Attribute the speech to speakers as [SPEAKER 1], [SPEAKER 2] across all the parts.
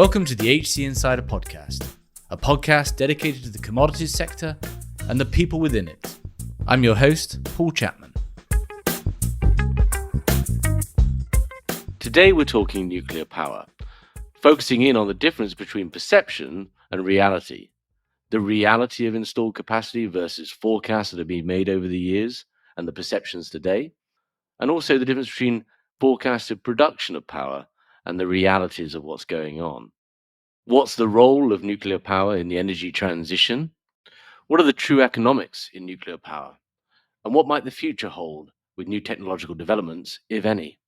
[SPEAKER 1] Welcome to the HC Insider Podcast, a podcast dedicated to the commodities sector and the people within it. I'm your host, Paul Chapman. Today we're talking nuclear power, focusing in on the difference between perception and reality, the reality of installed capacity versus forecasts that have been made over the years and the perceptions today, and also the difference between forecasted production of power and the realities of what's going on. What's the role of nuclear power in the energy transition? What are the true economics in nuclear power? And what might the future hold with new technological developments, if any?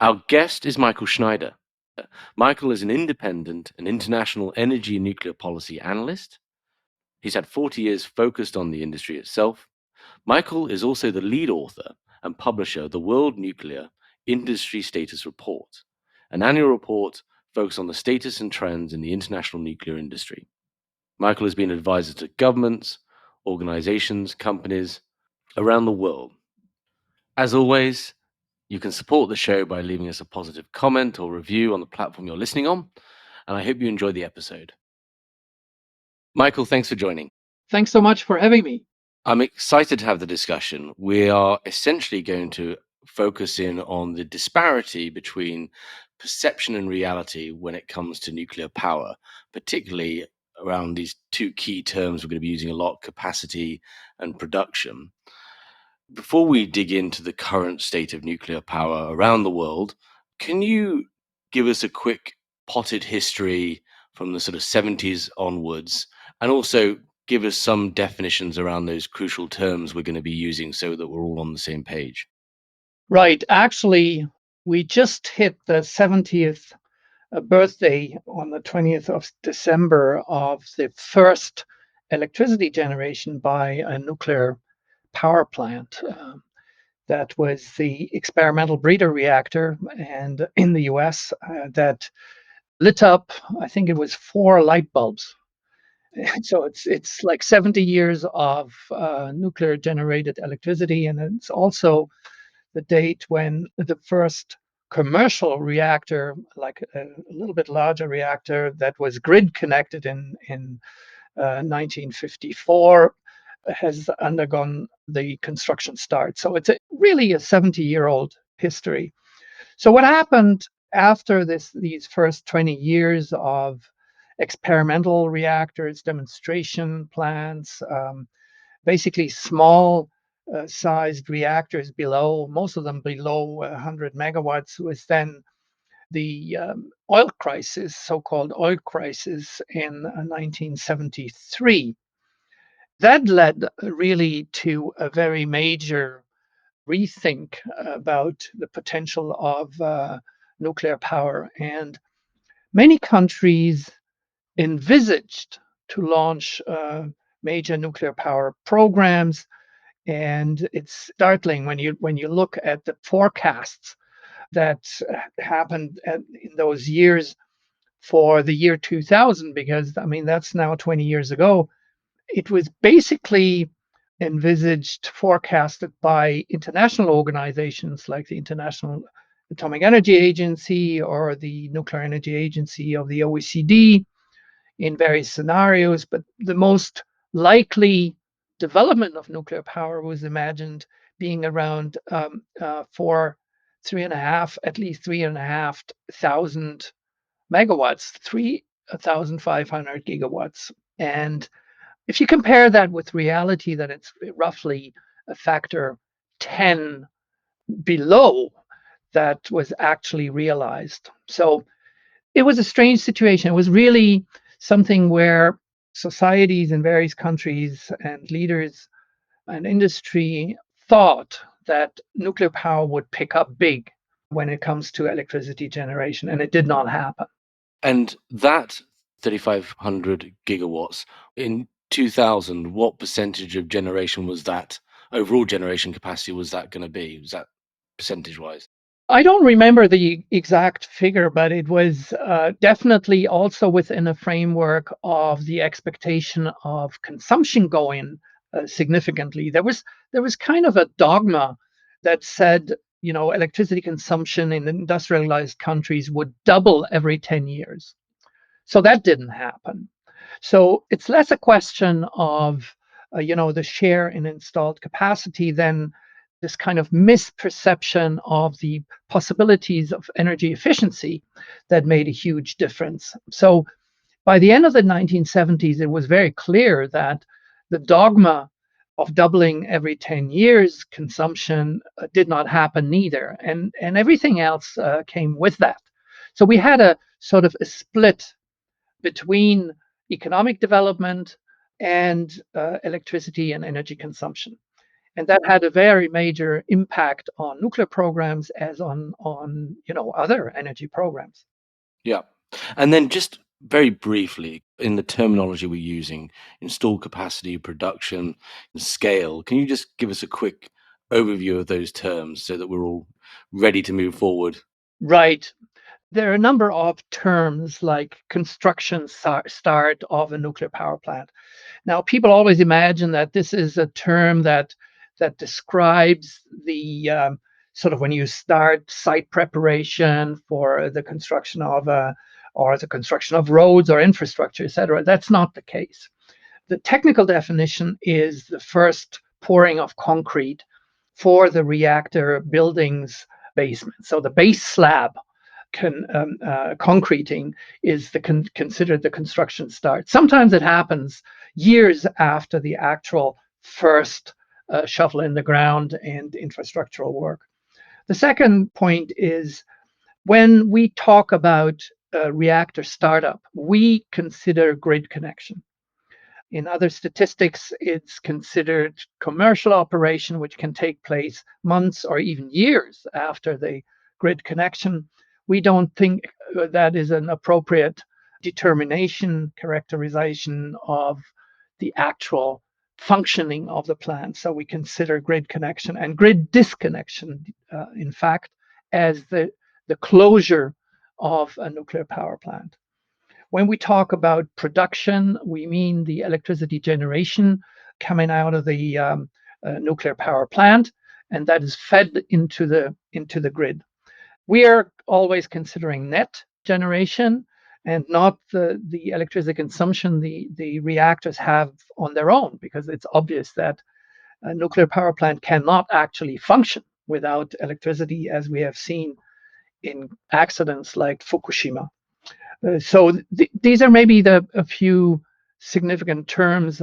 [SPEAKER 1] Our guest is Mycle Schneider. Mycle is an independent and international energy and nuclear policy analyst. He's had 40 years focused on the industry itself. Mycle is also the lead author and publisher of the World Nuclear Industry Status Report, an annual report focused on the status and trends in the international nuclear industry. Mycle has been an advisor to governments, organizations, companies around the world. As always, you can support the show by leaving us a positive comment or review on the platform you're listening on, and I hope you enjoy the episode. Mycle, thanks for joining.
[SPEAKER 2] Thanks so much for having me.
[SPEAKER 1] I'm excited to have the discussion. We are essentially going to focus in on the disparity between perception and reality when it comes to nuclear power, particularly around these two key terms we're going to be using a lot, capacity and production. Before we dig into the current state of nuclear power around the world, can you give us a quick potted history from the sort of 70s onwards, and also give us some definitions around those crucial terms we're going to be using so that we're all on the same page?
[SPEAKER 2] Right. Actually, we just hit the 70th birthday on the 20th of December of the first electricity generation by a nuclear power plant. That was the experimental breeder reactor, and in the US, that lit up, I think it was 4 light bulbs. So it's like 70 years of nuclear generated electricity, and it's also the date when the first commercial reactor, like a little bit larger reactor that was grid connected in 1954, has undergone the construction start. So it's really a 70-year-old history. So what happened after these first 20 years of experimental reactors, demonstration plants, basically small sized reactors most of them below 100 megawatts, was then the oil crisis, so-called oil crisis in 1973. That led really to a very major rethink about the potential of nuclear power. And many countries envisaged to launch major nuclear power programs. And it's startling when you look at the forecasts that happened in those years for the year 2000, because I mean that's now 20 years ago. It was basically envisaged, forecasted by international organizations like the International Atomic Energy Agency or the Nuclear Energy Agency of the OECD in various scenarios. But the most likely development of nuclear power was imagined being around for at least 3,500 megawatts, 3,500 gigawatts. And if you compare that with reality, that it's roughly a factor 10 below that was actually realized. So it was a strange situation. It was really something where societies in various countries and leaders and industry thought that nuclear power would pick up big when it comes to electricity generation, and it did not happen.
[SPEAKER 1] And that 3,500 gigawatts in 2000, what percentage of generation was that? Overall generation capacity was that going to be? Was that percentage-wise?
[SPEAKER 2] I don't remember the exact figure, but it was definitely also within a framework of the expectation of consumption going significantly. There was kind of a dogma that said, electricity consumption in industrialized countries would double every 10 years. So that didn't happen. So it's less a question of, the share in installed capacity than this kind of misperception of the possibilities of energy efficiency that made a huge difference. So by the end of the 1970s, it was very clear that the dogma of doubling every 10 years consumption did not happen neither. And everything else came with that. So we had a sort of a split between economic development and electricity and energy consumption. And that had a very major impact on nuclear programs as on other energy programs.
[SPEAKER 1] Yeah. And then just very briefly, in the terminology we're using, installed capacity, production, and scale, can you just give us a quick overview of those terms so that we're all ready to move forward?
[SPEAKER 2] Right. There are a number of terms like construction start of a nuclear power plant. Now, people always imagine that this is a term that describes the sort of when you start site preparation for the construction of or the construction of roads or infrastructure, et cetera. That's not the case. The technical definition is the first pouring of concrete for the reactor building's basement. So the base slab concreting is considered the construction start. Sometimes it happens years after the actual first shovel in the ground and infrastructural work. The second point is when we talk about reactor startup, we consider grid connection. In other statistics, it's considered commercial operation, which can take place months or even years after the grid connection. We don't think that is an appropriate determination, characterization of the actual functioning of the plant. So we consider grid connection and grid disconnection, in fact, as the closure of a nuclear power plant. When we talk about production, we mean the electricity generation coming out of the nuclear power plant, and that is fed into the grid. We are always considering net generation and not the electricity consumption the reactors have on their own, because it's obvious that a nuclear power plant cannot actually function without electricity, as we have seen in accidents like Fukushima. These are maybe a few significant terms.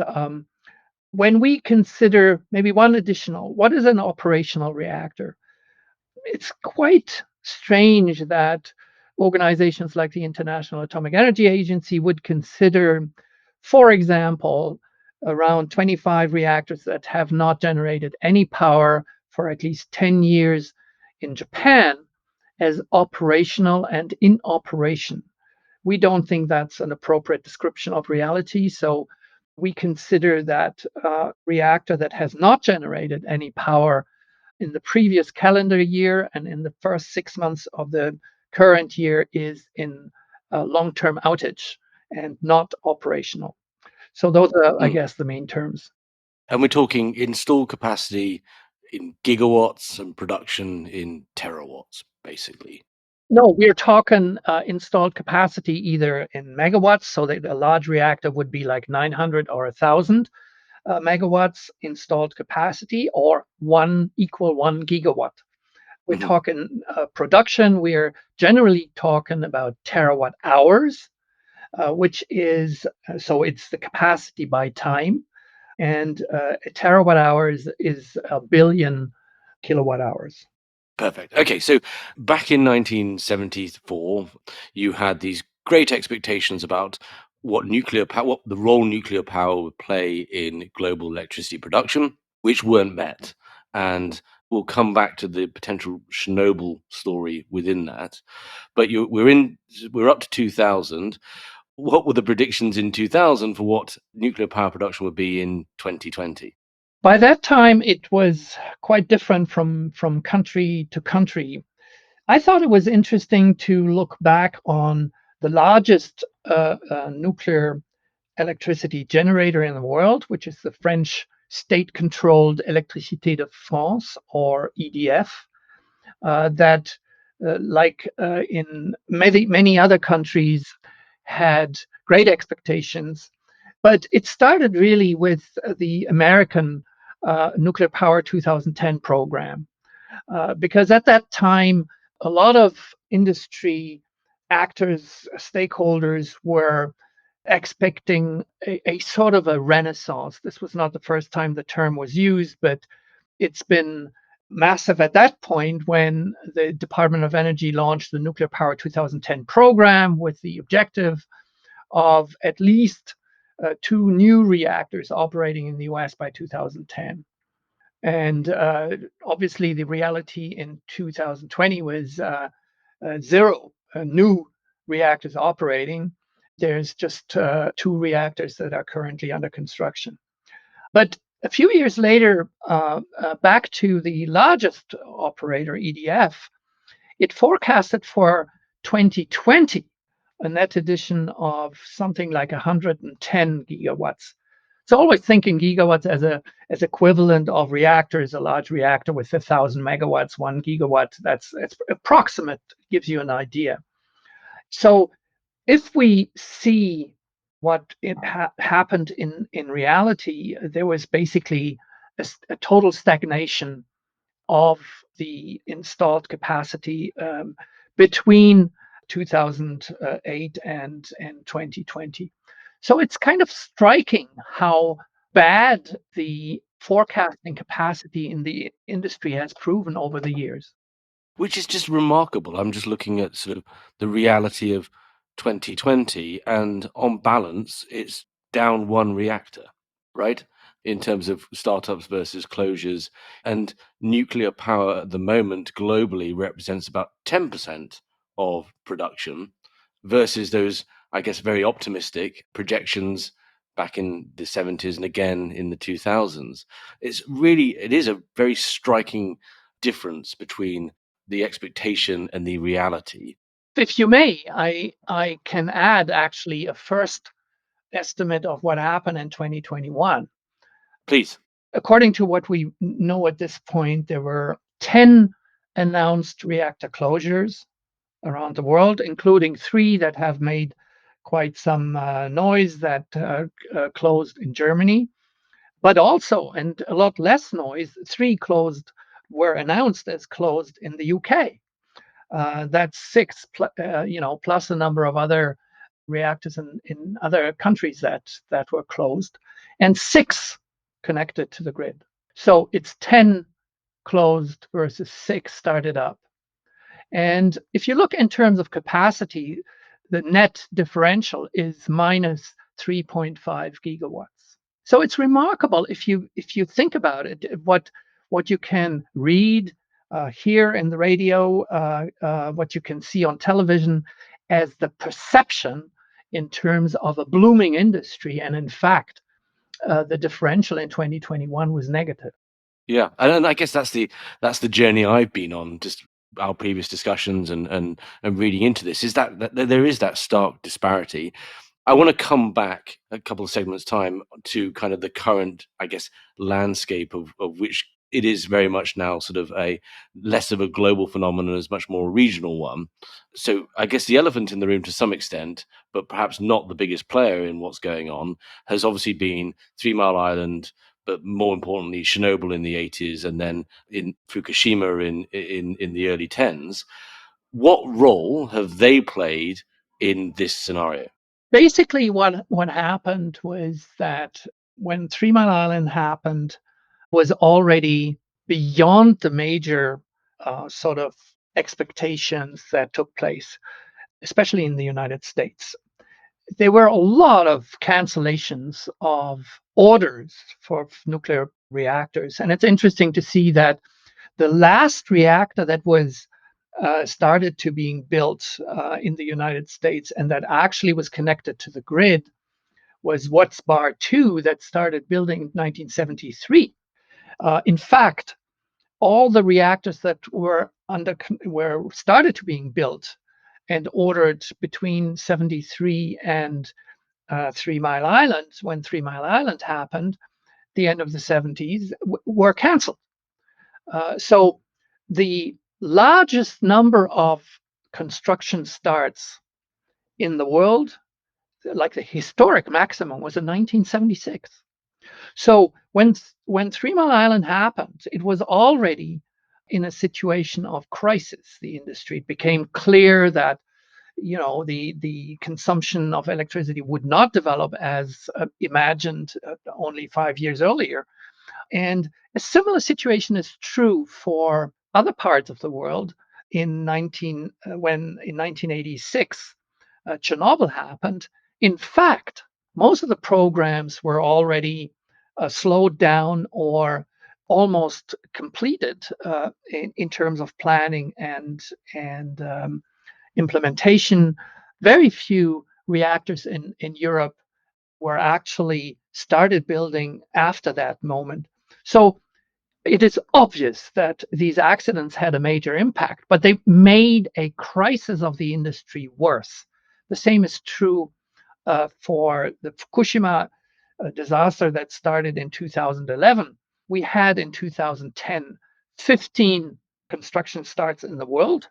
[SPEAKER 2] When we consider maybe one additional, what is an operational reactor? It's quite strange that organizations like the International Atomic Energy Agency would consider, for example, around 25 reactors that have not generated any power for at least 10 years in Japan as operational and in operation. We don't think that's an appropriate description of reality. So we consider that reactor that has not generated any power in the previous calendar year and in the first 6 months of the current year is in long-term outage and not operational. So those are, I guess, the main terms.
[SPEAKER 1] And we're talking installed capacity in gigawatts and production in terawatts, basically.
[SPEAKER 2] No, we're talking installed capacity either in megawatts, so that a large reactor would be like 900 or 1,000 megawatts installed capacity, or 1 gigawatt. We're talking production. We're generally talking about terawatt hours, which is so it's the capacity by time, and a terawatt hours is a billion kilowatt hours.
[SPEAKER 1] Perfect. Okay, so back in 1974, you had these great expectations about what nuclear power, what the role nuclear power would play in global electricity production, which weren't met. And we'll come back to the potential Chernobyl story within that. But we're up to 2000. What were the predictions in 2000 for what nuclear power production would be in 2020?
[SPEAKER 2] By that time, it was quite different from country to country. I thought it was interesting to look back on the largest nuclear electricity generator in the world, which is the French state-controlled Électricité de France, or EDF, that, like in many other countries, had great expectations. But it started really with the American Nuclear Power 2010 program, because at that time, a lot of industry actors, stakeholders were expecting a sort of a renaissance. This was not the first time the term was used, but it's been massive at that point when the Department of Energy launched the Nuclear Power 2010 program with the objective of at least two new reactors operating in the US by 2010. And obviously, the reality in 2020 was zero new reactors operating. There's just two reactors that are currently under construction. But a few years later, back to the largest operator, EDF, it forecasted for 2020 a net addition of something like 110 gigawatts. So always thinking gigawatts as equivalent of reactors. A large reactor with 1,000 megawatts, 1 gigawatt. That's approximate. Gives you an idea. So if we see what happened in reality, there was basically a total stagnation of the installed capacity between 2008 and 2020. So it's kind of striking how bad the forecasting capacity in the industry has proven over the years.
[SPEAKER 1] Which is just remarkable. I'm just looking at sort of the reality of 2020, and on balance, it's down one reactor, right? In terms of startups versus closures. And nuclear power at the moment globally represents about 10% of production versus those, I guess, very optimistic projections back in the 70s and again in the 2000s. It is a very striking difference between the expectation and the reality.
[SPEAKER 2] If you may, I can add actually a first estimate of what happened in 2021.
[SPEAKER 1] Please.
[SPEAKER 2] According to what we know at this point, there were 10 announced reactor closures around the world, including 3 that have made quite some noise that closed in Germany, but also, and a lot less noise, 3 were announced as closed in the UK. That's 6, plus a number of other reactors in other countries that were closed, and 6 connected to the grid. So it's 10 closed versus 6 started up. And if you look in terms of capacity, the net differential is minus 3.5 gigawatts. So it's remarkable if you think about it, what you can read, hear in the radio, what you can see on television as the perception in terms of a blooming industry. And in fact, the differential in 2021 was negative.
[SPEAKER 1] Yeah, and I guess that's the journey I've been on, just our previous discussions and reading into this, is that there is that stark disparity. I want to come back a couple of segments time to kind of the current, I guess, landscape of which it is very much now sort of a less of a global phenomenon, as much more a regional one. So I guess the elephant in the room to some extent, but perhaps not the biggest player in what's going on, has obviously been 3 Mile Island, but more importantly, Chernobyl in the 80s, and then in Fukushima in the early 10s. What role have they played in this scenario?
[SPEAKER 2] Basically, what happened was that when 3 Mile Island happened, was already beyond the major sort of expectations that took place, especially in the United States. There were a lot of cancellations of orders for nuclear reactors. And it's interesting to see that the last reactor that was started to being built in the United States and that actually was connected to the grid was Watts Bar 2 that started building in 1973. In fact, all the reactors that were started to being built and ordered between 73 and 3 Mile Island, when 3 Mile Island happened, the end of the 70s, were canceled. So the largest number of construction starts in the world like the historic maximum was in 1976. So when 3 Mile Island happened, it was already in a situation of crisis. The industry, it became clear that the consumption of electricity would not develop as imagined only 5 years earlier. And a similar situation is true for other parts of the world. When in 1986 Chernobyl happened, in fact, most of the programs were already slowed down or almost completed in terms of planning and implementation. Very few reactors in Europe were actually started building after that moment. So it is obvious that these accidents had a major impact, but they made a crisis of the industry worse. The same is true for the Fukushima disaster that started in 2011. We had in 2010 15 construction starts in the world,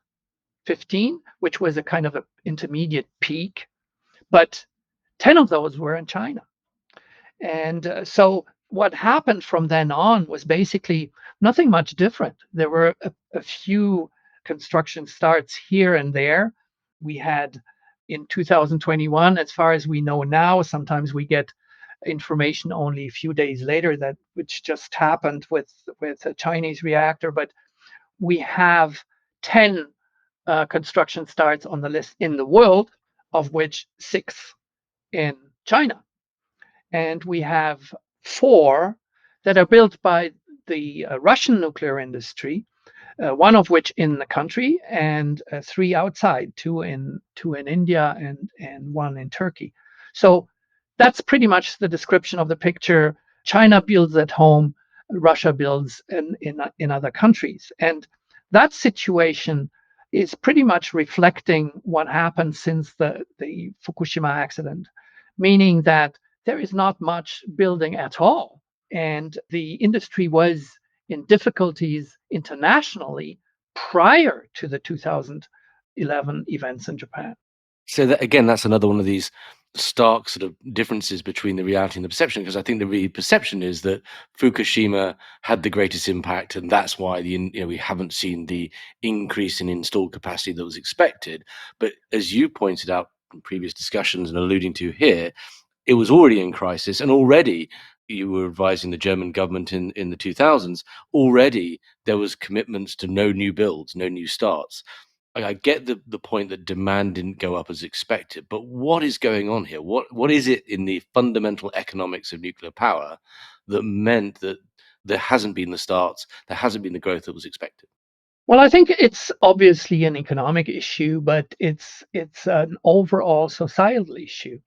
[SPEAKER 2] 15, which was a kind of an intermediate peak, but 10 of those were in China. And so what happened from then on was basically nothing much different. There were a few construction starts here and there. We had in 2021, as far as we know now, sometimes we get information only a few days later that which just happened with a Chinese reactor, but we have 10 construction starts on the list in the world, of which 6 in China. And we have 4 that are built by the Russian nuclear industry, one of which in the country, and 3 outside, 2 in India and 1 in Turkey. So that's pretty much the description of the picture. China builds at home, Russia builds in other countries. And that situation is pretty much reflecting what happened since the Fukushima accident, meaning that there is not much building at all. And the industry was in difficulties internationally prior to the 2011 events in Japan.
[SPEAKER 1] So that, again, that's another one of these stark sort of differences between the reality and the perception, because I think the perception is that Fukushima had the greatest impact, and that's why we haven't seen the increase in installed capacity that was expected. But as you pointed out in previous discussions and alluding to here, it was already in crisis, and already you were advising the German government in the 2000s. Already there was commitments to no new builds, no new starts. I get the point that demand didn't go up as expected, but what is going on here? What is it in the fundamental economics of nuclear power that meant that there hasn't been the starts, there hasn't been the growth that was expected?
[SPEAKER 2] Well, I think it's obviously an economic issue, but it's an overall societal issue.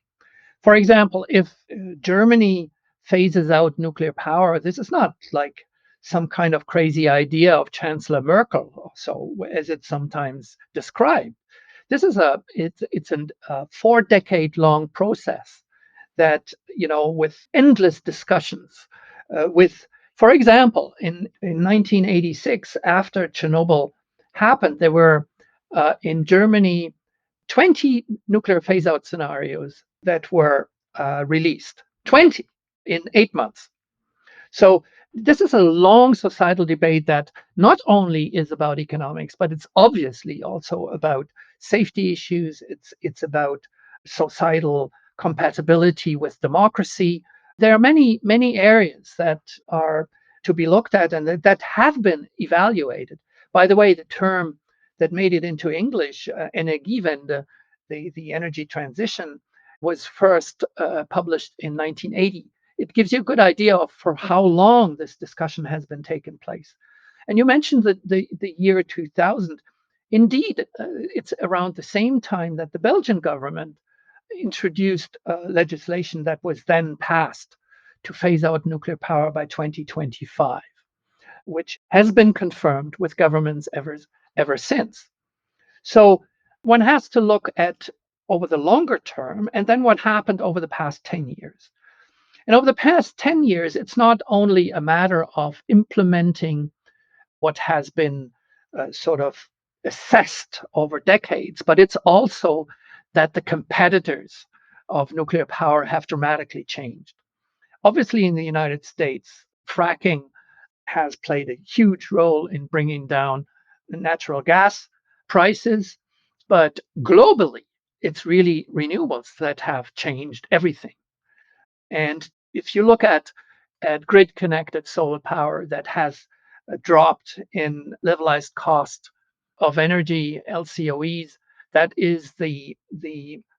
[SPEAKER 2] For example, if Germany phases out nuclear power, this is not like some kind of crazy idea of Chancellor Merkel, so as it's sometimes described. This is it's a 4-decade-long process that with endless discussions. For example, in 1986, after Chernobyl happened, there were in Germany 20 nuclear phase out scenarios that were released, 20 in 8 months. So this is a long societal debate that not only is about economics, but it's obviously also about safety issues. It's about societal compatibility with democracy. There are many areas that are to be looked at and that have been evaluated. By the way, the term that made it into English, Energiewende, the energy transition, was first published in 1980. It gives you a good idea of for how long this discussion has been taking place. And you mentioned the year 2000. Indeed, it's around the same time that the Belgian government introduced legislation that was then passed to phase out nuclear power by 2025, which has been confirmed with governments ever since. So one has to look at over the longer term and then what happened over the past 10 years. And over the past 10 years, it's not only a matter of implementing what has been sort of assessed over decades, but it's also that the competitors of nuclear power have dramatically changed. Obviously, in the United States, fracking has played a huge role in bringing down natural gas prices, but globally, it's really renewables that have changed everything. And if you look at grid connected solar power that has dropped in levelized cost of energy, LCOEs, that is the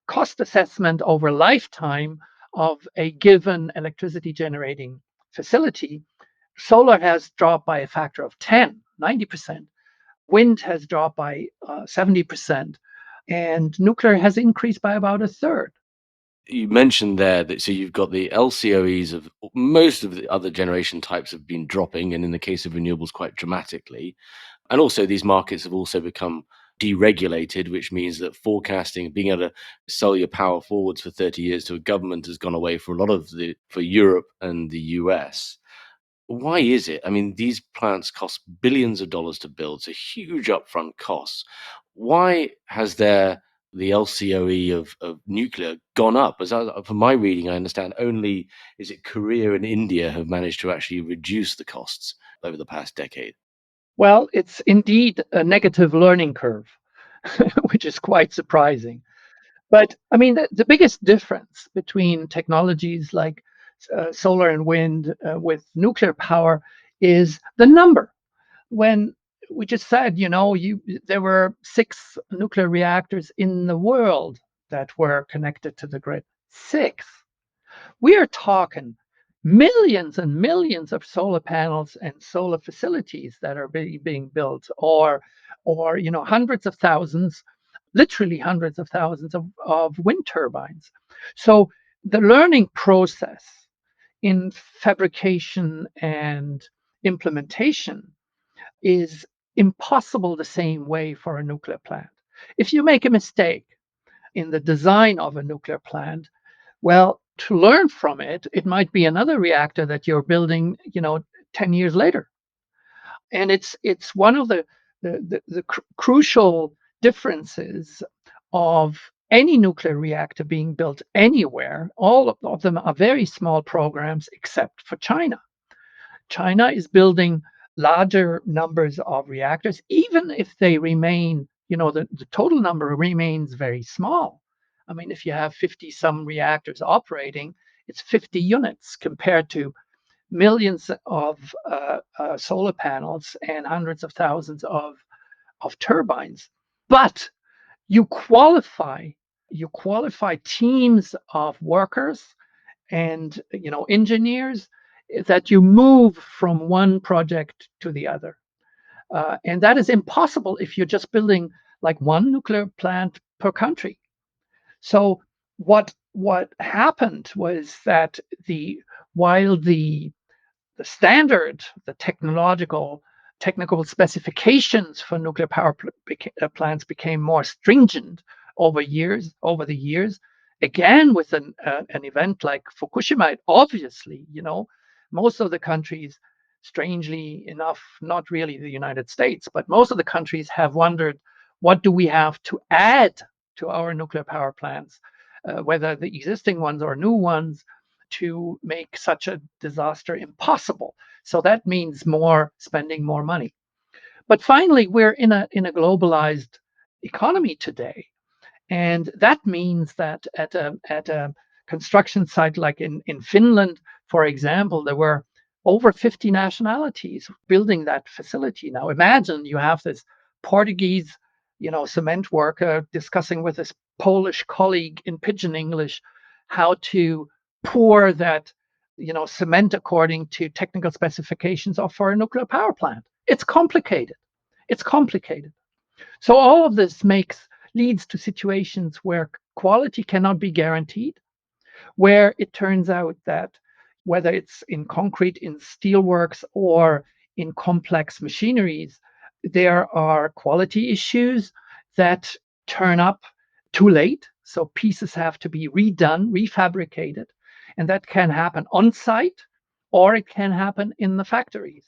[SPEAKER 2] cost assessment over lifetime of a given electricity generating facility. Solar has dropped by a factor of 10, 90%. Wind has dropped by 70%, and nuclear has increased by about a third.
[SPEAKER 1] You mentioned there that so you've got the LCOEs of most of the other generation types have been dropping, and in the case of renewables, quite dramatically. And also, these markets have also become deregulated, which means that forecasting, being able to sell your power forwards for 30 years to a government has gone away for a lot of for Europe and the US. Why is it? I mean, these plants cost billions of dollars to build, so huge upfront costs. Why has the LCOE of nuclear gone up? From my reading, I understand only is it Korea and India have managed to actually reduce the costs over the past decade.
[SPEAKER 2] Well, it's indeed a negative learning curve, which is quite surprising. But I mean, the biggest difference between technologies like solar and wind with nuclear power is the number. When we just said, there were 6 nuclear reactors in the world that were connected to the grid. 6. We are talking millions and millions of solar panels and solar facilities that are being built, or hundreds of thousands, literally hundreds of thousands of wind turbines. So the learning process in fabrication and implementation is impossible the same way for a nuclear plant. If you make a mistake in the design of a nuclear plant, well, to learn from it, it might be another reactor that you're building, 10 years later. And it's one of the crucial differences of any nuclear reactor being built anywhere. All of them are very small programs, except for China. China is building larger numbers of reactors, even if they remain, the total number remains very small. I mean, if you have 50 some reactors operating, it's 50 units compared to millions of solar panels and hundreds of thousands of turbines. But you qualify teams of workers and engineers that you move from one project to the other. And that is impossible if you're just building like one nuclear plant per country. So what happened was that while the standard, the technical specifications for nuclear power plants became more stringent over the years. Again, with an event like Fukushima, obviously, most of the countries, strangely enough, not really the United States, but most of the countries have wondered, what do we have to add to our nuclear power plants, whether the existing ones or new ones, to make such a disaster impossible. So that means spending more money. But finally, we're in a globalized economy today, and that means that at a construction site like in Finland, for example, there were over 50 nationalities building that facility. Now imagine you have this Portuguese, cement worker discussing with this Polish colleague in pidgin English how to pour that, cement according to technical specifications of for a nuclear power plant. It's complicated. It's complicated. So all of this leads to situations where quality cannot be guaranteed, where it turns out that whether it's in concrete, in steelworks, or in complex machineries, there are quality issues that turn up too late. So pieces have to be redone, refabricated, and that can happen on site or it can happen in the factories.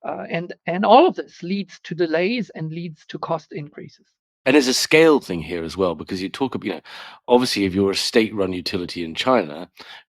[SPEAKER 2] And all of this leads to delays and leads to cost increases.
[SPEAKER 1] And there's a scale thing here as well, because you talk about, obviously, if you're a state-run utility in China,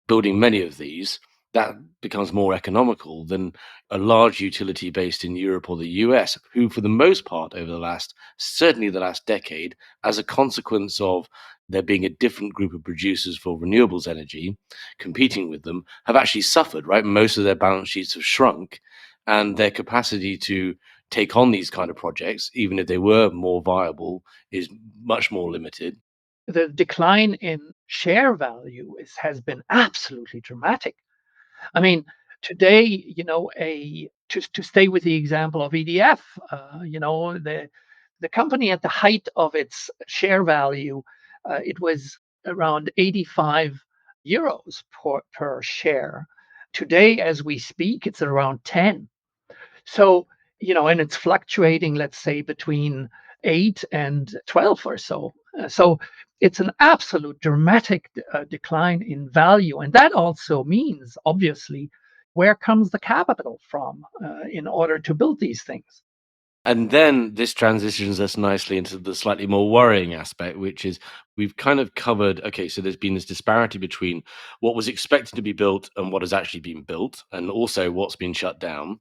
[SPEAKER 1] building many of these, that becomes more economical than a large utility based in Europe or the US, who, for the most part, over certainly the last decade, as a consequence of there being a different group of producers for renewables energy competing with them, have actually suffered, right? Most of their balance sheets have shrunk, and their capacity to take on these kind of projects, even if they were more viable, is much more limited.
[SPEAKER 2] The decline in share value has been absolutely dramatic. I mean, today, to stay with the example of EDF, the company at the height of its share value, it was around 85 euros per share. Today, as we speak, it's around 10. So, and it's fluctuating, let's say, between 8 and 12 or so. So it's an absolute dramatic decline in value. And that also means, obviously, where comes the capital from in order to build these things?
[SPEAKER 1] And then this transitions us nicely into the slightly more worrying aspect, which is we've kind of covered, okay, so there's been this disparity between what was expected to be built and what has actually been built, and also what's been shut down.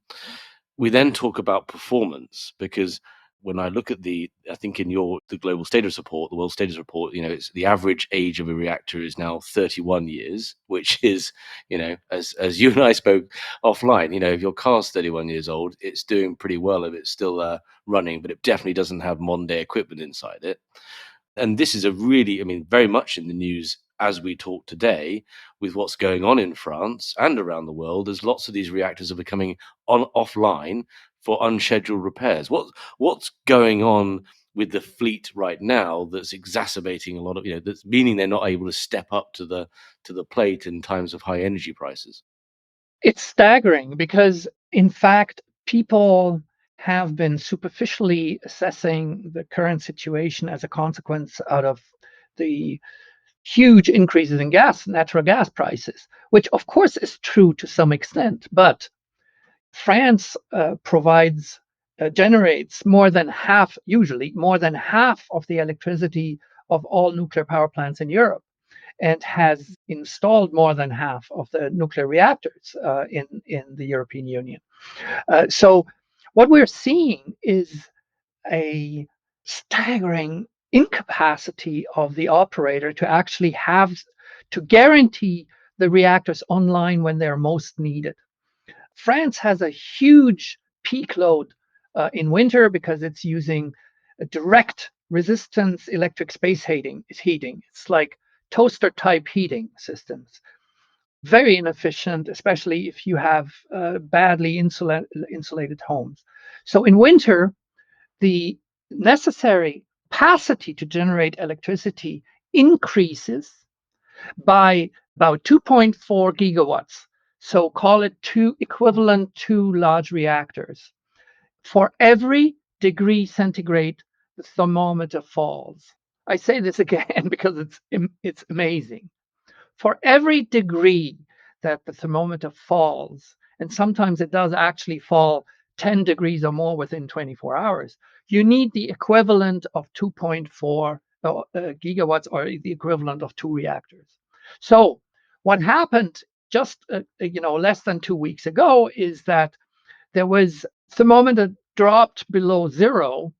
[SPEAKER 1] We then talk about performance, because when I look at I think in the global status report, the world status report, it's the average age of a reactor is now 31 years, which is, as you and I spoke offline, if your car's 31 years old, it's doing pretty well if it's still running, but it definitely doesn't have modern day equipment inside it. And this is very much in the news as we talk today, with what's going on in France and around the world, as lots of these reactors are becoming offline for unscheduled repairs. What's going on with the fleet right now that's exacerbating a lot of, that's meaning they're not able to step up to the plate in times of high energy prices?
[SPEAKER 2] It's staggering because, in fact, people have been superficially assessing the current situation as a consequence out of the huge increases in natural gas prices, which of course is true to some extent. But France generates usually more than half of the electricity of all nuclear power plants in Europe, and has installed more than half of the nuclear reactors in the European Union. So what we're seeing is a staggering incapacity of the operator to actually have to guarantee the reactors online when they're most needed. France has a huge peak load in winter because it's using a direct resistance electric space heating. It's like toaster type heating systems. Very inefficient, especially if you have badly insulated homes. So in winter, the necessary capacity to generate electricity increases by about 2.4 gigawatts. So call it equivalent to large reactors. For every degree centigrade, the thermometer falls. I say this again because it's amazing. For every degree that the thermometer falls, and sometimes it does actually fall 10 degrees or more within 24 hours, you need the equivalent of 2.4 gigawatts, or the equivalent of 2 reactors. So what happened just less than 2 weeks ago is that there was thermometer dropped below zero,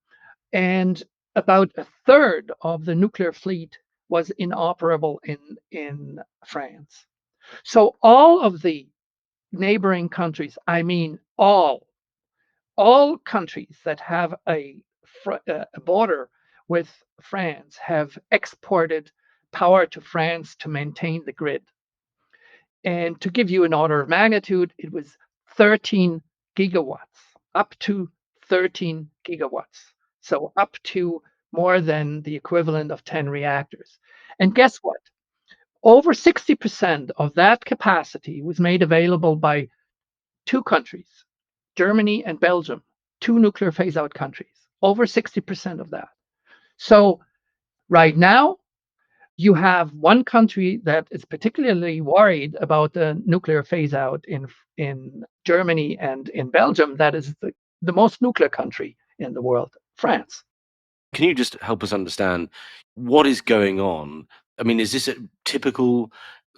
[SPEAKER 2] and about a third of the nuclear fleet was inoperable in France. So all of the neighboring countries, I mean all countries that have a border with France, have exported power to France to maintain the grid. And to give you an order of magnitude, it was 13 gigawatts, up to 13 gigawatts. So up to more than the equivalent of 10 reactors. And guess what? Over 60% of that capacity was made available by two countries, Germany and Belgium, two nuclear phase out countries. Over 60% of that. So right now, you have one country that is particularly worried about the nuclear phase out in Germany and in Belgium. That is the most nuclear country in the world, France.
[SPEAKER 1] Can you just help us understand what is going on? I mean, is this a typical?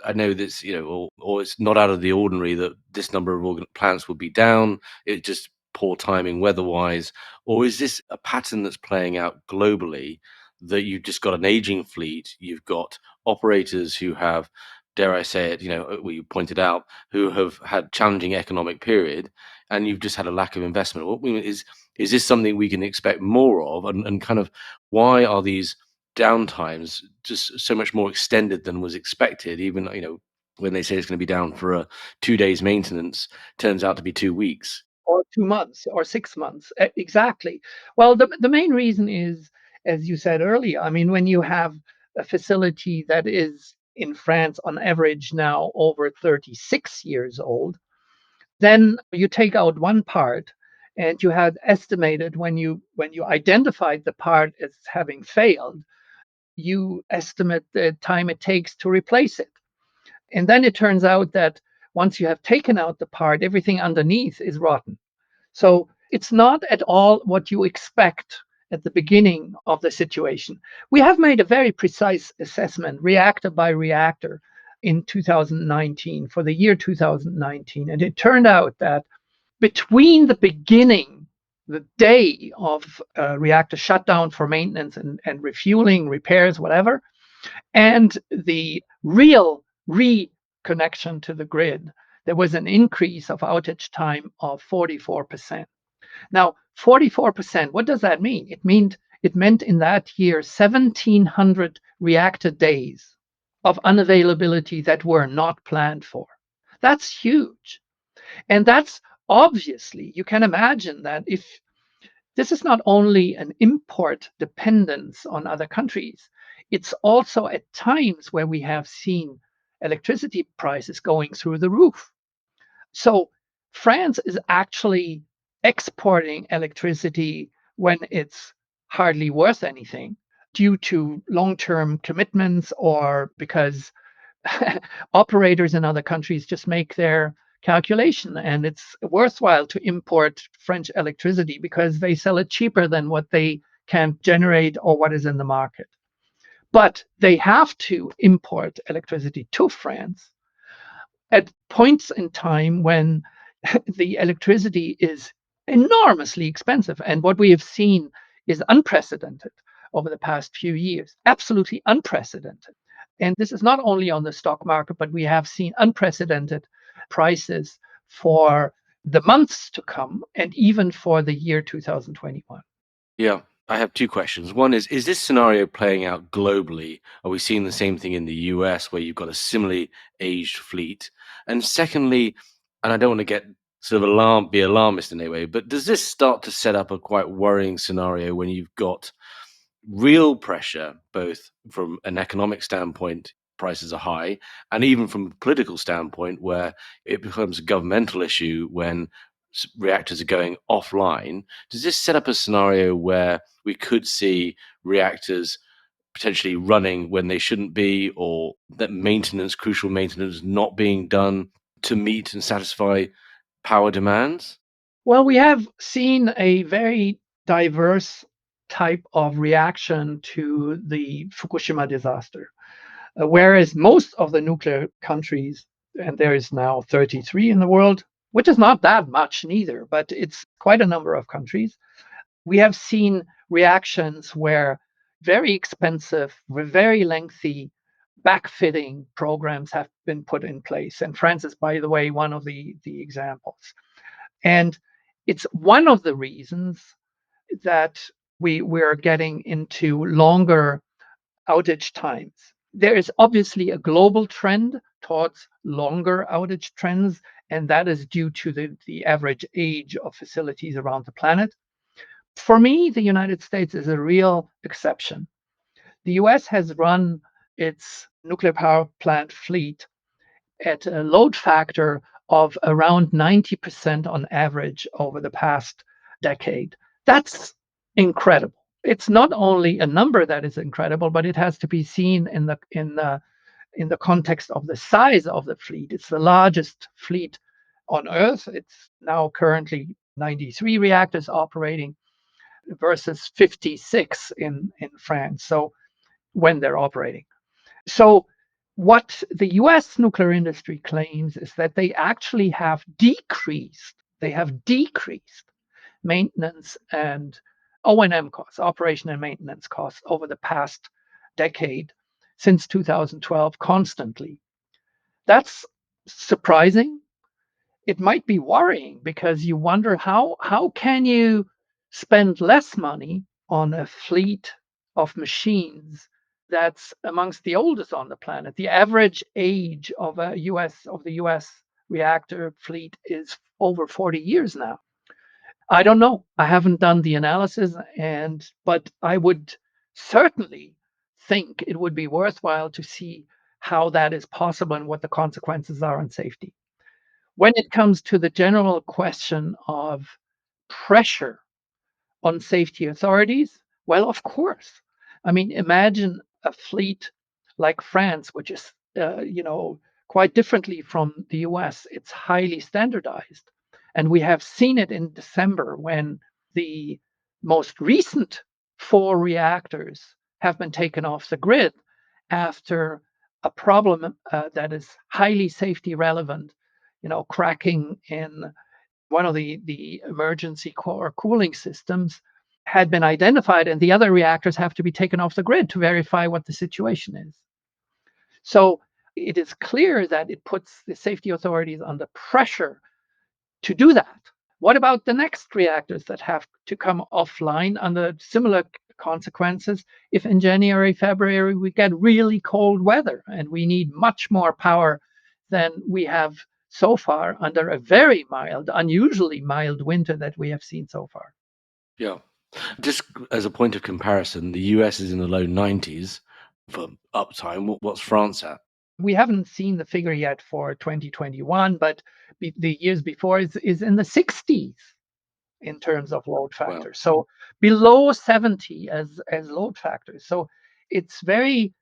[SPEAKER 1] I know this, or it's not out of the ordinary that this number of plants would be down. It's just poor timing weather-wise, or is this a pattern that's playing out globally? That you've just got an aging fleet, you've got operators who have, dare I say it, we pointed out, who have had challenging economic period, and you've just had a lack of investment. What we is this something we can expect more of? And kind of why are these downtimes just so much more extended than was expected? Even, when they say it's going to be down for a 2 days maintenance, turns out to be 2 weeks.
[SPEAKER 2] Or 2 months or 6 months. Exactly. Well, the main reason is, as you said earlier, I mean, when you have a facility that is in France on average now over 36 years old, then you take out one part and you had estimated when you identified the part as having failed, you estimate the time it takes to replace it. And then it turns out that once you have taken out the part, everything underneath is rotten. So it's not at all what you expect at the beginning of the situation. We have made a very precise assessment, reactor by reactor, in 2019, for the year 2019. And it turned out that between the beginning, the day of reactor shutdown for maintenance and refueling, repairs, whatever, and the real reconnection to the grid, there was an increase of outage time of 44%. Now, 44%, what does that mean? It meant in that year 1,700 reactor days of unavailability that were not planned for. That's huge. And that's obviously, you can imagine that if this is not only an import dependence on other countries, it's also at times where we have seen electricity prices going through the roof. So France is actually exporting electricity when it's hardly worth anything due to long-term commitments or because operators in other countries just make their calculation and it's worthwhile to import French electricity because they sell it cheaper than what they can generate or what is in the market. But they have to import electricity to France at points in time when the electricity is enormously expensive. And what we have seen is unprecedented over the past few years, absolutely unprecedented. And this is not only on the stock market, but we have seen unprecedented prices for the months to come and even for the year 2021.
[SPEAKER 1] Yeah, I have two questions. One is this scenario playing out globally? Are we seeing the same thing in the US where you've got a similarly aged fleet? And secondly, and I don't want to get sort of be alarmist in any way, but does this start to set up a quite worrying scenario when you've got real pressure, both from an economic standpoint, prices are high, and even from a political standpoint, where it becomes a governmental issue when reactors are going offline? Does this set up a scenario where we could see reactors potentially running when they shouldn't be, or that maintenance, crucial maintenance, not being done to meet and satisfy power demands?
[SPEAKER 2] Well, we have seen a very diverse type of reaction to the Fukushima disaster. Whereas most of the nuclear countries, and there is now 33 in the world, which is not that much neither, but it's quite a number of countries, we have seen reactions where very expensive, very lengthy backfitting programs have been put in place. And France is, by the way, one of the examples. And it's one of the reasons that we're getting into longer outage times. There is obviously a global trend towards longer outage trends, and that is due to the average age of facilities around the planet. For me, the United States is a real exception. The US has run its nuclear power plant fleet at a load factor of around 90% on average over the past decade. That's incredible. It's not only a number that is incredible, but it has to be seen in the context of the size of the fleet. It's the largest fleet on Earth. It's now currently 93 reactors operating. versus 56 in France. So when they're operating. So what the US nuclear industry claims is that they actually have decreased maintenance and O&M costs, operation and maintenance costs over the past decade since 2012 constantly. That's surprising. It might be worrying because you wonder how can you spend less money on a fleet of machines that's amongst the oldest on the planet. The average age of the US reactor fleet is over 40 years now. I don't know. I haven't done the analysis, but I would certainly think it would be worthwhile to see how that is possible and what the consequences are on safety. When it comes to the general question of pressure on safety authorities, well, of course. I mean, imagine a fleet like France, which is, quite differently from the US. It's highly standardized. And we have seen it in December when the most recent 4 reactors have been taken off the grid after a problem that is highly safety relevant, cracking in one of the emergency core cooling systems had been identified, and the other reactors have to be taken off the grid to verify what the situation is. So it is clear that it puts the safety authorities under pressure to do that. What about the next reactors that have to come offline under similar consequences if in January, February we get really cold weather and we need much more power than we have so far under a very mild, unusually mild winter that we have seen so far?
[SPEAKER 1] Yeah. Just as a point of comparison, the US is in the low 90s for uptime. What's France at?
[SPEAKER 2] We haven't seen the figure yet for 2021, but the years before is in the 60s in terms of load
[SPEAKER 1] Wow.
[SPEAKER 2] factor. So below 70 as load factors. So it's very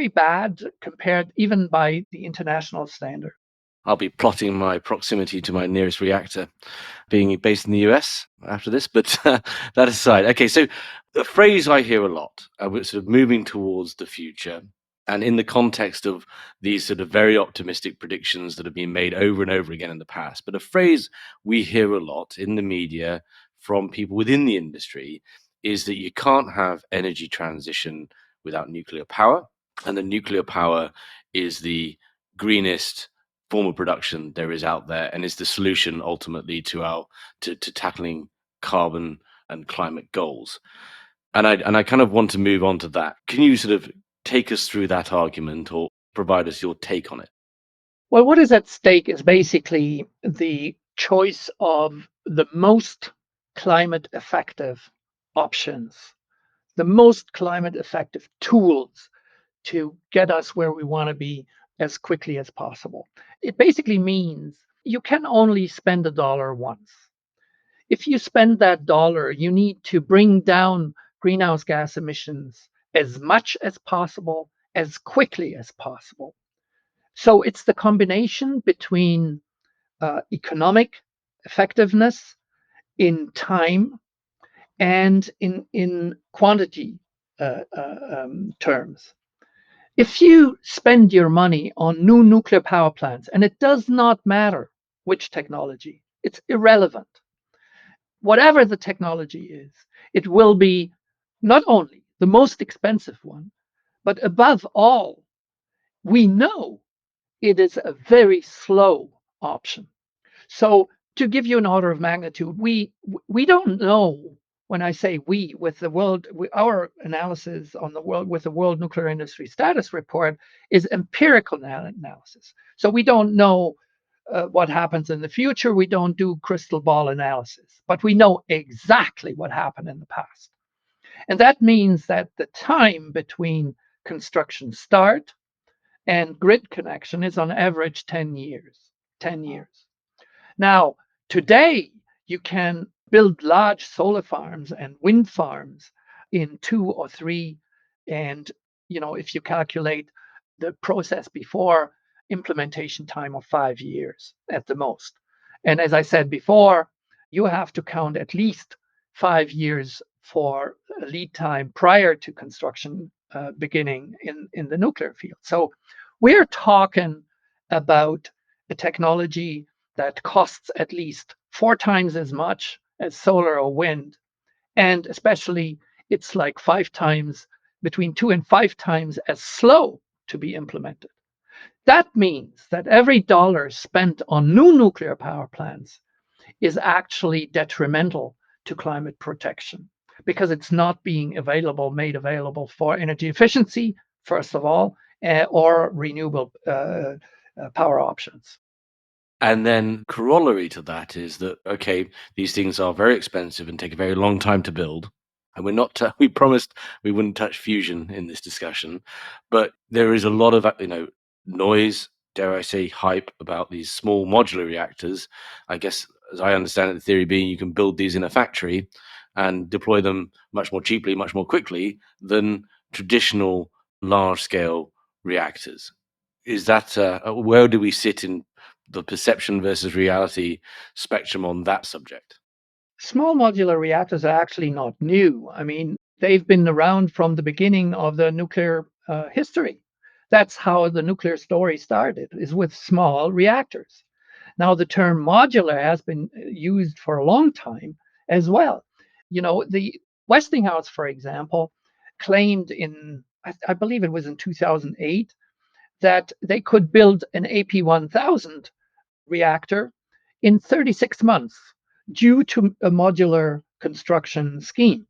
[SPEAKER 2] bad compared even by the international standard.
[SPEAKER 1] I'll be plotting my proximity to my nearest reactor, being based in the US after this. But that aside, okay. So the phrase I hear a lot, we're sort of moving towards the future, and in the context of these sort of very optimistic predictions that have been made over and over again in the past. But a phrase we hear a lot in the media from people within the industry is that you can't have energy transition without nuclear power, and the nuclear power is the greenest form of production there is out there, and is the solution ultimately to tackling carbon and climate goals. And I kind of want to move on to that. Can you sort of take us through that argument or provide us your take on it?
[SPEAKER 2] Well, what is at stake is basically the choice of the most climate effective options, the most climate effective tools to get us where we want to be as quickly as possible. It basically means you can only spend a dollar once. If you spend that dollar, you need to bring down greenhouse gas emissions as much as possible, as quickly as possible. So it's the combination between economic effectiveness in time and in quantity terms. If you spend your money on new nuclear power plants, and it does not matter which technology, it's irrelevant. Whatever the technology is, it will be not only the most expensive one, but above all, we know it is a very slow option. So to give you an order of magnitude, we don't know. When I say we, with the world, our analysis on the world with the World Nuclear Industry Status Report is empirical analysis. So we don't know what happens in the future. We don't do crystal ball analysis, but we know exactly what happened in the past. And that means that the time between construction start and grid connection is on average 10 years. 10 years. Now, today, you can build large solar farms and wind farms in 2 or 3. And, if you calculate the process before implementation time of 5 years at the most. And as I said before, you have to count at least 5 years for a lead time prior to construction beginning in the nuclear field. So we're talking about a technology that costs at least 4 times as much as solar or wind, and especially it's like 5 times, between 2 and 5 times as slow to be implemented. That means that every dollar spent on new nuclear power plants is actually detrimental to climate protection because it's not being made available for energy efficiency, first of all, or renewable power options.
[SPEAKER 1] And then corollary to that is that, okay, these things are very expensive and take a very long time to build. And we're not, we promised we wouldn't touch fusion in this discussion, but there is a lot of, noise, dare I say, hype about these small modular reactors. I guess, as I understand it, the theory being you can build these in a factory and deploy them much more cheaply, much more quickly than traditional large scale reactors. Is that, where do we sit in the perception versus reality spectrum on that subject?
[SPEAKER 2] Small modular reactors are actually not new. I mean, they've been around from the beginning of the nuclear history. That's how the nuclear story started, is with small reactors. Now, the term modular has been used for a long time as well. The Westinghouse, for example, claimed I believe it was in 2008, that they could build an AP1000 reactor in 36 months due to a modular construction scheme.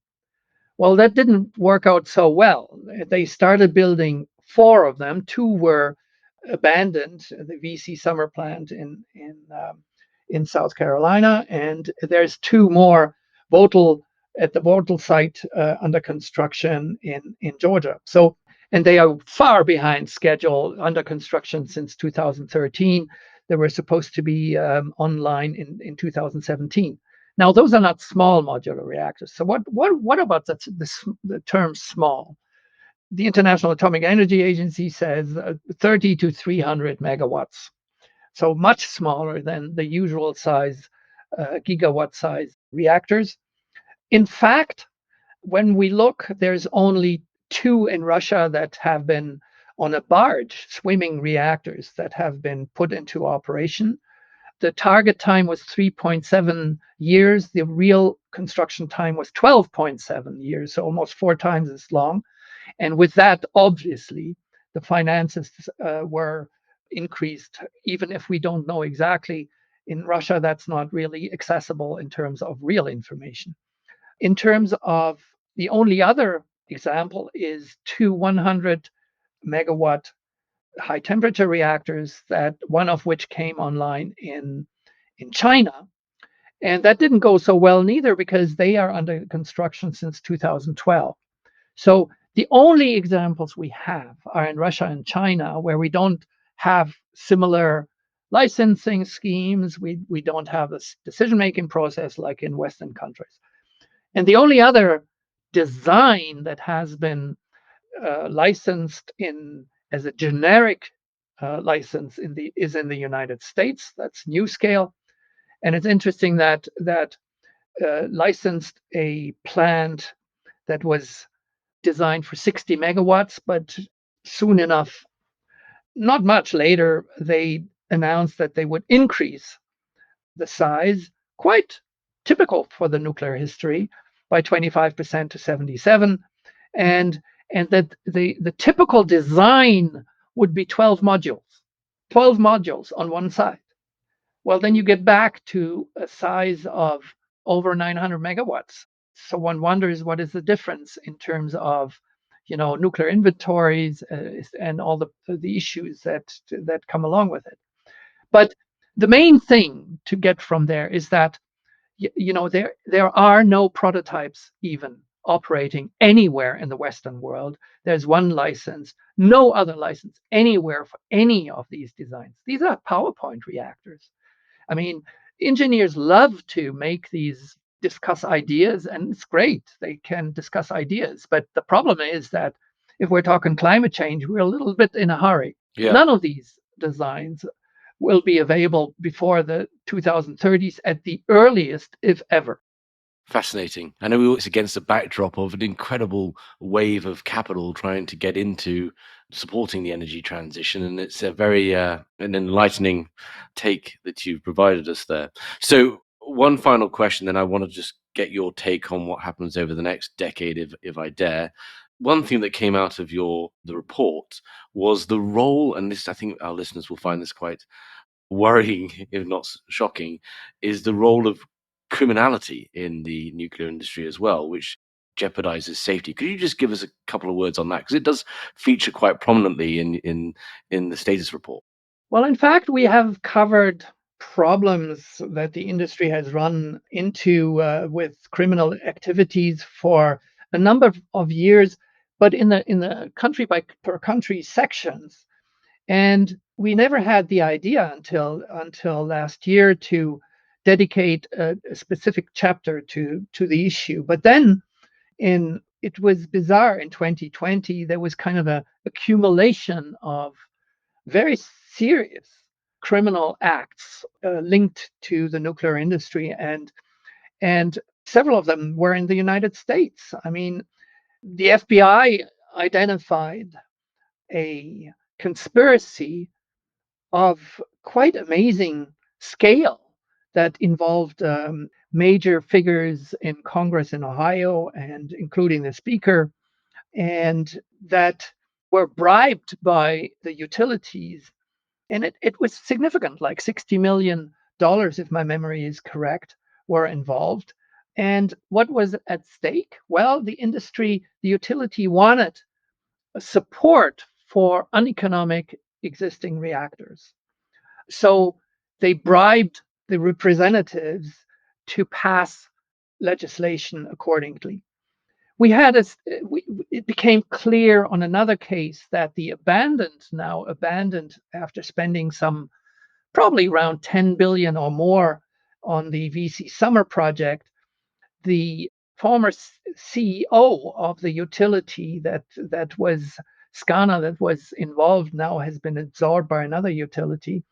[SPEAKER 2] Well, that didn't work out so well. They started building 4 of them. 2 were abandoned, the VC Summer plant in South Carolina, and there's 2 more Vogtle at the Vogtle site under construction in Georgia. So, and they are far behind schedule, under construction since 2013. They were supposed to be online in 2017. Now, those are not small modular reactors. So what about the term small? The International Atomic Energy Agency says 30 to 300 megawatts. So much smaller than the usual size, gigawatt size reactors. In fact, when we look, there's only 2 in Russia that have been on a barge, swimming reactors that have been put into operation. The target time was 3.7 years. The real construction time was 12.7 years, so almost 4 times as long. And with that, obviously, the finances were increased, even if we don't know exactly. In Russia, that's not really accessible in terms of real information. In terms of the only other example is 2 100 megawatt high temperature reactors, that one of which came online in China. And that didn't go so well neither, because they are under construction since 2012. So the only examples we have are in Russia and China, where we don't have similar licensing schemes. We don't have a decision-making process like in Western countries. And the only other design that has been licensed as a generic license is in the United States. That's NuScale. And it's interesting that licensed a plant that was designed for 60 megawatts, but soon enough, not much later, they announced that they would increase the size, quite typical for the nuclear history, by 25% to 77, and that the typical design would be 12 modules on one side. Well, then you get back to a size of over 900 megawatts. So one wonders, what is the difference in terms of, nuclear inventories and all the issues that come along with it. But the main thing to get from there is that there are no prototypes even operating anywhere in the Western world. There's one license, no other license anywhere for any of these designs. These are PowerPoint reactors. I mean, engineers love to discuss ideas, and it's great. They can discuss ideas. But the problem is that if we're talking climate change, we're a little bit in a hurry.
[SPEAKER 1] Yeah.
[SPEAKER 2] None of these designs will be available before the 2030s at the earliest, if ever.
[SPEAKER 1] Fascinating. I know it's against the backdrop of an incredible wave of capital trying to get into supporting the energy transition, and it's a very an enlightening take that you've provided us there. So, one final question, then I want to just get your take on what happens over the next decade, if I dare. One thing that came out of the report was the role, and this I think our listeners will find this quite worrying, if not shocking, is the role of criminality in the nuclear industry as well, which jeopardizes safety. Could you just give us a couple of words on that? Because it does feature quite prominently in the status report.
[SPEAKER 2] Well, in fact, we have covered problems that the industry has run into with criminal activities for a number of years, but in the country by per country sections. And we never had the idea until last year to dedicate a specific chapter to the issue. But then in it was bizarre in 2020, there was kind of a accumulation of very serious criminal acts linked to the nuclear industry, and several of them were in the United States. I mean, the FBI identified a conspiracy of quite amazing scale that involved major figures in Congress in Ohio, and including the Speaker, and that were bribed by the utilities. And it was significant, like $60 million, if my memory is correct, were involved. And what was at stake? Well, the industry, the utility wanted support for uneconomic existing reactors. So they bribed the representatives to pass legislation accordingly. We had a, it became clear on another case that the abandoned after spending some probably around 10 billion or more on the VC Summer project, the former CEO of the utility that was Scana that was involved now has been absorbed by another utility.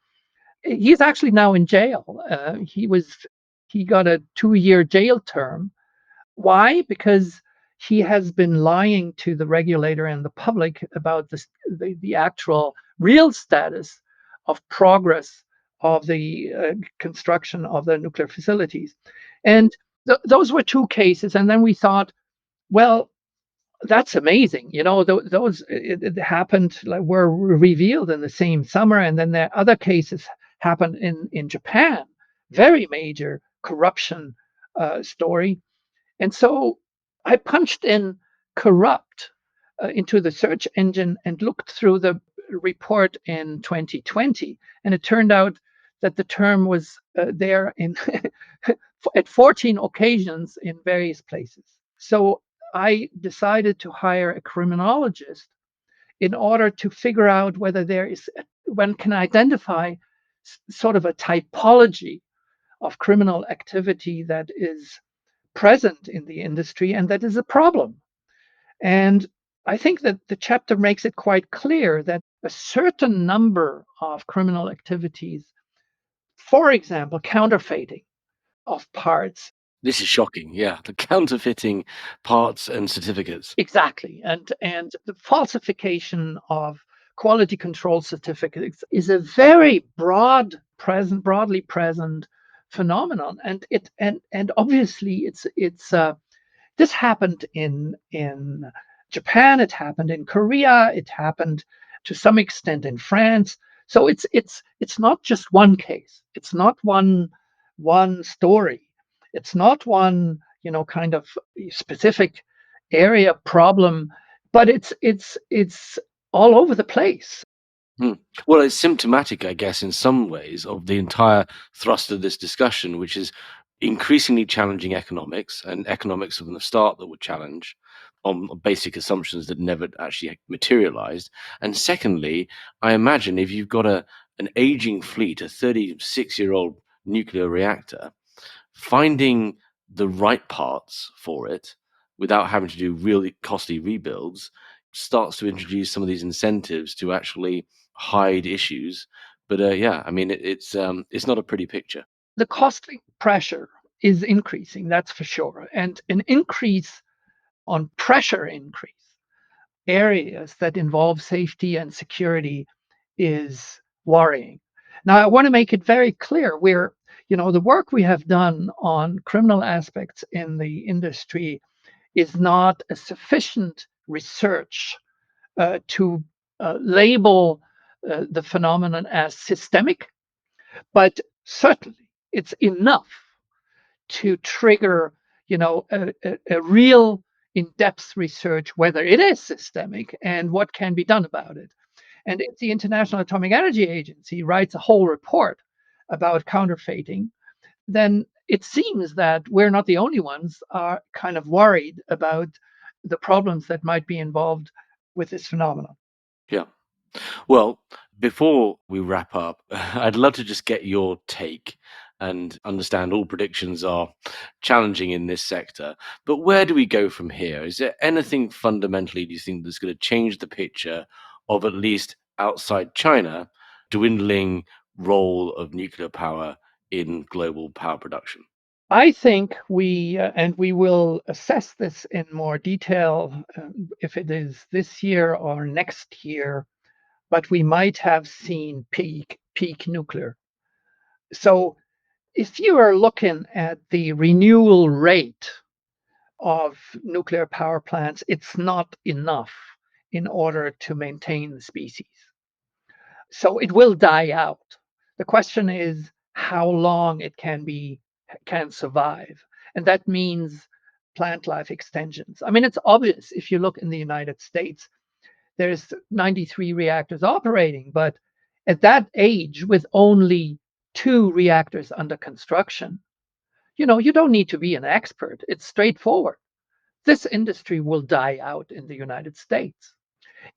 [SPEAKER 2] He's actually now in jail. He got a 2-year jail term. Why? Because he has been lying to the regulator and the public about the actual real status of progress of the construction of the nuclear facilities. And those were two cases. And then we thought, well, that's amazing. Those it happened, like, were revealed in the same summer, and then there other cases happened in Japan, very major corruption story. And so I punched in corrupt into the search engine and looked through the report in 2020, and it turned out that the term was there in at 14 occasions in various places. So I decided to hire a criminologist in order to figure out whether one can identify sort of a typology of criminal activity that is present in the industry and that is a problem. And I think that the chapter makes it quite clear that a certain number of criminal activities, for example, counterfeiting of parts.
[SPEAKER 1] This is shocking. Yeah, the counterfeiting parts and certificates.
[SPEAKER 2] Exactly. And the falsification of quality control certificates is a very broadly present phenomenon. And obviously it's this happened in Japan, it happened in Korea, it happened to some extent in France. So it's not just one case. It's not one story. It's not one, kind of specific area problem, but it's all over the place.
[SPEAKER 1] Hmm. Well, it's symptomatic, I guess, in some ways, of the entire thrust of this discussion, which is increasingly challenging economics, and economics from the start that were challenged on basic assumptions that never actually materialized. And secondly, I imagine if you've got an aging fleet, a 36-year-old nuclear reactor, finding the right parts for it without having to do really costly rebuilds starts to introduce some of these incentives to actually hide issues. But yeah, I mean, it's not a pretty picture.
[SPEAKER 2] The cost pressure is increasing, that's for sure. And an increase on pressure increase areas that involve safety and security is worrying. Now, I want to make it very clear the work we have done on criminal aspects in the industry is not a sufficient research to label the phenomenon as systemic, but certainly it's enough to trigger, a real in-depth research whether it is systemic and what can be done about it. And if the International Atomic Energy Agency writes a whole report about counterfeiting, then it seems that we're not the only ones are kind of worried about the problems that might be involved with this phenomenon.
[SPEAKER 1] Yeah. Well, before we wrap up, I'd love to just get your take and understand all predictions are challenging in this sector. But where do we go from here? Is there anything fundamentally do you think that's going to change the picture of, at least outside China, dwindling role of nuclear power in global power production?
[SPEAKER 2] I think and we will assess this in more detail if it is this year or next year, but we might have seen peak nuclear. So if you are looking at the renewal rate of nuclear power plants, it's not enough in order to maintain the species. So it will die out. The question is how long it can survive. And that means plant life extensions. I mean, it's obvious if you look in the United States, there's 93 reactors operating, but at that age, with only 2 reactors under construction, you don't need to be an expert. It's straightforward. This industry will die out in the United States.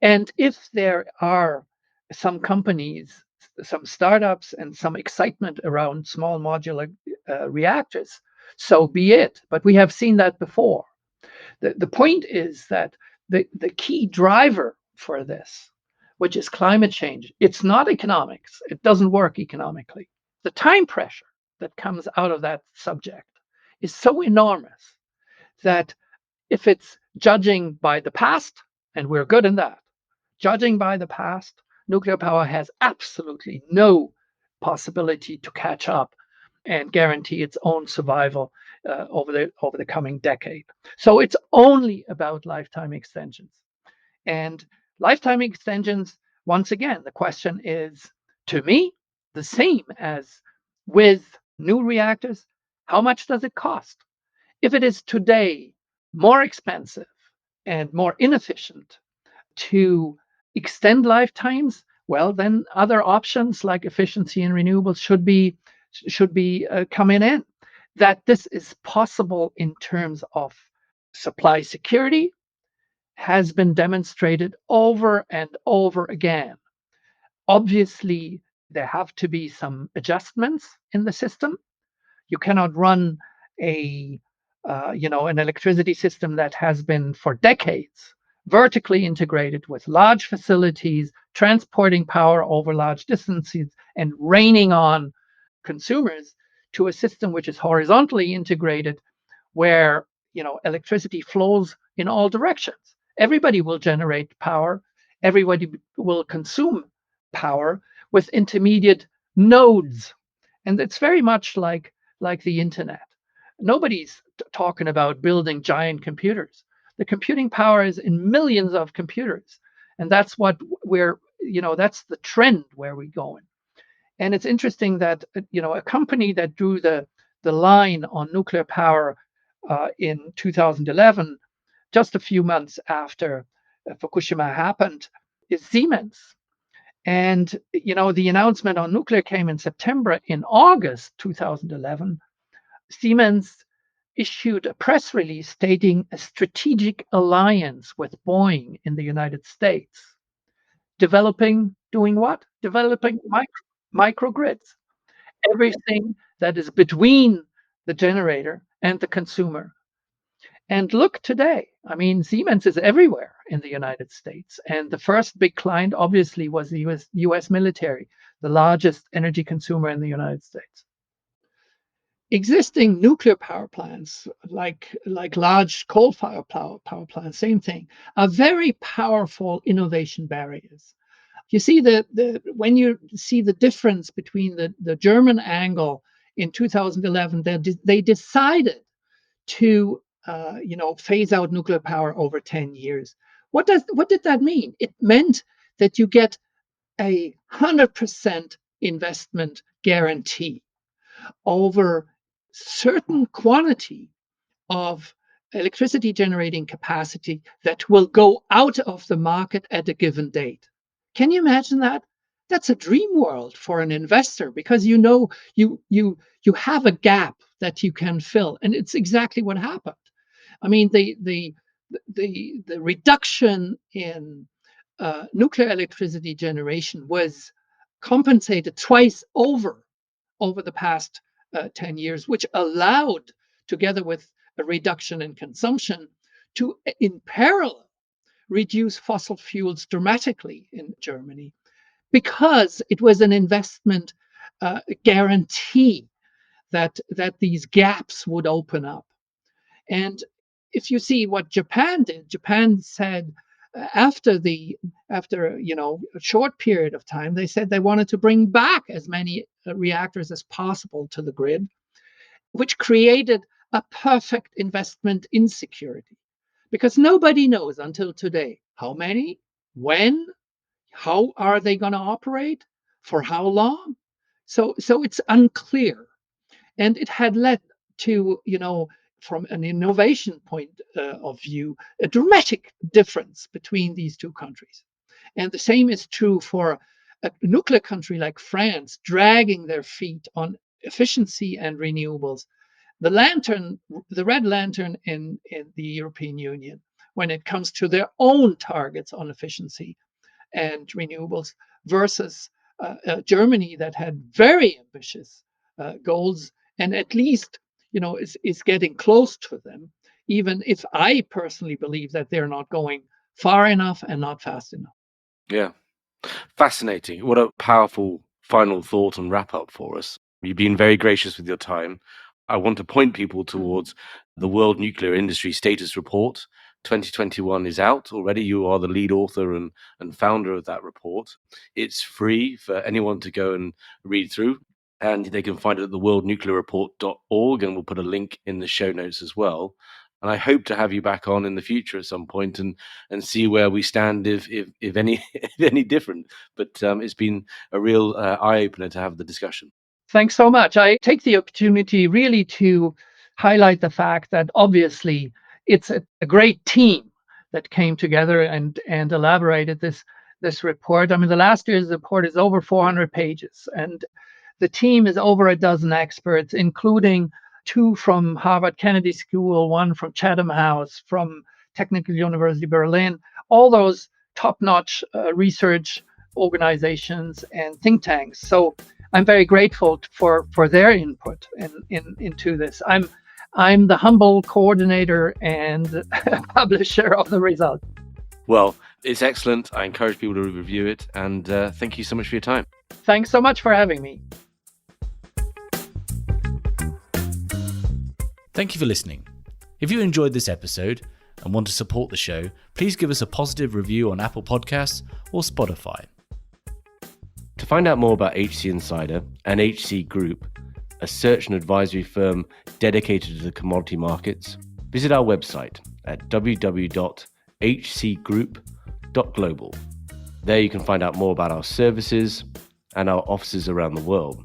[SPEAKER 2] And if there are some companies, some startups, and some excitement around small modular reactors, so be it. But we have seen that before. The point is that the key driver for this, which is climate change, it's not economics. It doesn't work economically. The time pressure that comes out of that subject is so enormous that if it's judging by the past, and we're good in that, judging by the past, nuclear power has absolutely no possibility to catch up and guarantee its own survival over the coming decade. So it's only about lifetime extensions. And lifetime extensions, once again, the question is, to me, the same as with new reactors. How much does it cost? If it is today more expensive and more inefficient to extend lifetimes, well, then other options like efficiency and renewables should be coming in. That this is possible in terms of supply security has been demonstrated over and over again. Obviously, there have to be some adjustments in the system. You cannot run an electricity system that has been for decades vertically integrated with large facilities, transporting power over large distances, and raining on consumers to a system which is horizontally integrated, where electricity flows in all directions. Everybody will generate power. Everybody will consume power with intermediate nodes, and it's very much like the internet. Nobody's talking about building giant computers. The computing power is in millions of computers, and that's what that's the trend where we're going. And it's interesting that a company that drew the line on nuclear power in 2011, just a few months after Fukushima happened, is Siemens. And the announcement on nuclear came in September. In August 2011, Siemens issued a press release stating a strategic alliance with Boeing in the United States, doing what? Developing microgrids, everything that is between the generator and the consumer. And look today, I mean, Siemens is everywhere in the United States. And the first big client, obviously, was the US military, the largest energy consumer in the United States. existing nuclear power plants, like large coal-fired power plants, same thing, are very powerful innovation barriers. You see when you see the difference between the German angle in 2011, they decided to phase out nuclear power over 10 years. What did that mean? It meant that you get a 100% investment guarantee over certain quantity of electricity generating capacity that will go out of the market at a given date. Can you imagine that? That's a dream world for an investor, because you have a gap that you can fill, and it's exactly what happened. I mean, the reduction in nuclear electricity generation was compensated twice over the past 10 years, which allowed, together with a reduction in consumption, to, in parallel, reduce fossil fuels dramatically in Germany, because it was an investment guarantee that these gaps would open up. And if you see what Japan did, Japan said after a short period of time, they said they wanted to bring back as many reactors as possible to the grid, which created a perfect investment insecurity, because nobody knows until today how many, when, how are they going to operate, for how long. So it's unclear, and it had led to, from an innovation point of view, a dramatic difference between these two countries. And the same is true for a nuclear country like France, dragging their feet on efficiency and renewables. The red lantern in the European Union, when it comes to their own targets on efficiency and renewables, versus Germany, that had very ambitious goals, and at least is getting close to them, even if I personally believe that they're not going far enough and not fast enough.
[SPEAKER 1] Yeah. Fascinating. What a powerful final thought and wrap up for us. You've been very gracious with your time. I want to point people towards the World Nuclear Industry Status Report. 2021 is out already. You are the lead author and founder of that report. It's free for anyone to go and read through, and they can find it at the worldnuclearreport.org, and we'll put a link in the show notes as well. And I hope to have you back on in the future at some point and see where we stand, if any if any different. But it's been a real eye opener to have the discussion.
[SPEAKER 2] Thanks so much. I take the opportunity really to highlight the fact that obviously it's a great team that came together and elaborated this report. I mean, the last year's report is over 400 pages, and the team is over a dozen experts, including 2 from Harvard Kennedy School, 1 from Chatham House, from Technical University Berlin, all those top-notch research organizations and think tanks. So I'm very grateful for their input into this. I'm the humble coordinator and publisher of the result.
[SPEAKER 1] Well, it's excellent. I encourage people to review it, and thank you so much for your time.
[SPEAKER 2] Thanks so much for having me.
[SPEAKER 3] Thank you for listening. If you enjoyed this episode and want to support the show, please give us a positive review on Apple Podcasts or Spotify.
[SPEAKER 1] To find out more about HC Insider and HC Group, a search and advisory firm dedicated to the commodity markets, visit our website at www.hcgroup.global. There you can find out more about our services and our offices around the world.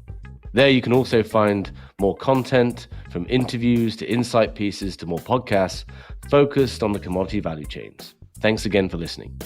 [SPEAKER 1] There you can also find more content, from interviews to insight pieces to more podcasts focused on the commodity value chains. Thanks again for listening.